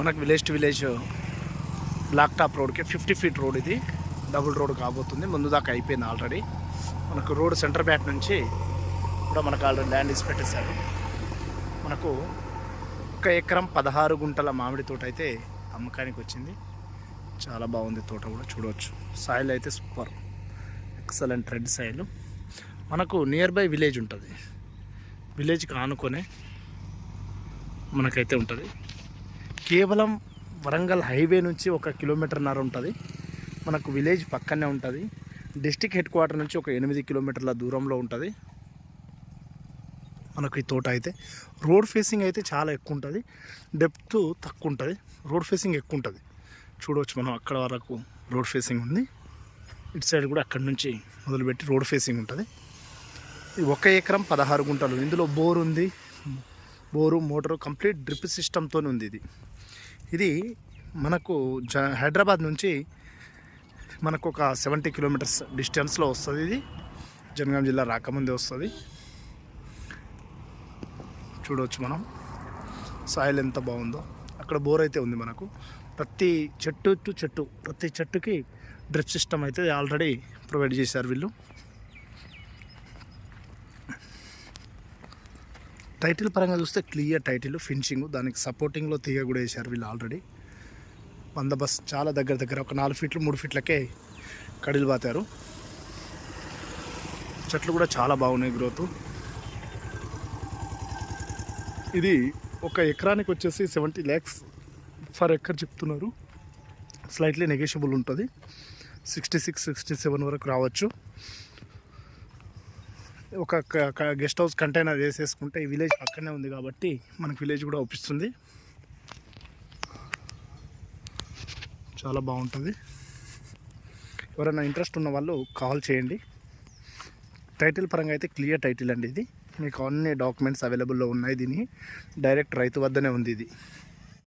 మనకు village to village black top రోడ్కి 50 feet road, ఇది డబుల్ రోడ్ కాబోతుంది. ముందు దాకా అయిపోయింది ఆల్రెడీ. మనకు రోడ్ సెంటర్ బ్యాక్ నుంచి కూడా మనకు ఆల్రెడీ ల్యాండ్ ఇసి పెట్టేశారు. మనకు 1 ఎకరం 16 గుంటల మామిడి తోట అయితే అమ్మకానికి వచ్చింది. చాలా బాగుంది తోట కూడా చూడవచ్చు. సాయిల్ అయితే సూపర్, ఎక్సలెంట్ రెడ్ సాయిల్. మనకు నియర్ బై విలేజ్ ఉంటుంది, విలేజ్కి ఆనుకొనే మనకైతే ఉంటుంది. కేవలం వరంగల్ హైవే నుంచి 1.5 కిలోమీటర్న్నర ఉంటుంది. మనకు విలేజ్ పక్కనే ఉంటుంది. డిస్టిక్ హెడ్ క్వార్టర్ నుంచి ఒక 8 కిలోమీటర్ల దూరంలో ఉంటుంది మనకు ఈ తోట అయితే. రోడ్ ఫేసింగ్ అయితే చాలా ఎక్కువ ఉంటుంది, డెప్త్ తక్కువ ఉంటుంది, రోడ్ ఫేసింగ్ ఎక్కువ ఉంటుంది. చూడవచ్చు మనం అక్కడ వరకు రోడ్ ఫేసింగ్ ఉంది. ఇటు సైడ్ కూడా అక్కడి నుంచి మొదలుపెట్టి రోడ్ ఫేసింగ్ ఉంటుంది. ఇది 1 ఎకరం 16 గుంటలు. ఇందులో బోర్ ఉంది, బోరు మోటారు కంప్లీట్ డ్రిప్ సిస్టమ్తో ఉంది. ఇది మనకు హైదరాబాద్ నుంచి మనకు ఒక 70 కిలోమీటర్స్ డిస్టెన్స్లో వస్తుంది. ఇది జనగాం జిల్లా రాకముందే వస్తుంది. చూడవచ్చు మనం సాయిల్ ఎంత బాగుందో. అక్కడ బోర్ అయితే ఉంది మనకు. ప్రతి చెట్టు టు చెట్టు, ప్రతి చెట్టుకి డ్రిప్ సిస్టమ్ అయితే ఆల్రెడీ ప్రొవైడ్ చేశారు వీళ్ళు. టైటిల్ పరంగా చూస్తే క్లియర్ టైటిల్, ఫినిషింగ్, దానికి సపోర్టింగ్లో తీగ కూడా వేశారు వీళ్ళు ఆల్రెడీ. బందోబస్తు చాలా దగ్గర ఒక 4 ఫీట్లు 3 ఫీట్లకే కడిలు బాతారు. చెట్లు కూడా చాలా బాగున్నాయి గ్రోత్. ఇది 1 ఎకరానికి వచ్చేసి 70 lakhs ఫర్ ఎకర్ చెప్తున్నారు. స్లైట్లీ నెగోషియబుల్ ఉంటుంది, 66-67 వరకు రావచ్చు. ఒక గెస్ట్ హౌస్ కంటైనర్ వేసేసుకుంటే ఈ విలేజ్ పక్కనే ఉంది కాబట్టి మనకు విలేజ్ కూడా ఒప్పిస్తుంది. చాలా బాగుంటుంది. ఎవరైనా ఇంట్రెస్ట్ ఉన్న వాళ్ళు కాల్ చేయండి. టైటిల్ పరంగా అయితే క్లియర్ టైటిల్ అండి. ఇది మీకు అన్ని డాక్యుమెంట్స్ అవైలబుల్లో ఉన్నాయి. దీన్ని డైరెక్ట్ రైతు వద్దనే ఉంది ఇది.